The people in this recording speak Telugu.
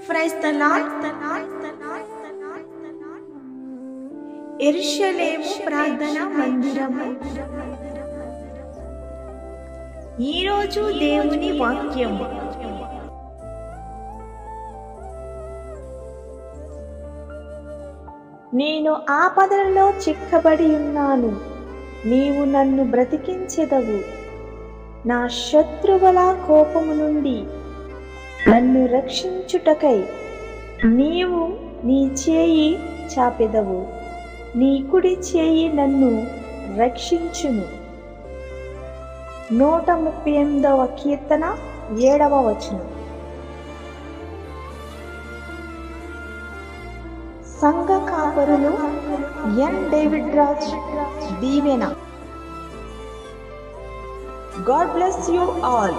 Praise the lord. యెరూషలేము ప్రార్థనా మందిరము. ఈరోజు దేవుని వాక్యము. నేను ఆపదలలో చిక్కబడి ఉన్నాను, నీవు నన్ను బ్రతికించెదవు. నా శత్రువుల కోపము నుండి నన్ను రక్షించుటకై నీవు నీ చేయి చాపెదవు, నీ కుడి చేయి నన్ను రక్షించును. 138వ కీర్తన 7వ వచనం. సంఘ కాపరులు ఎన్ డేవిడ్ రాజ్ దీవెన. God bless you all.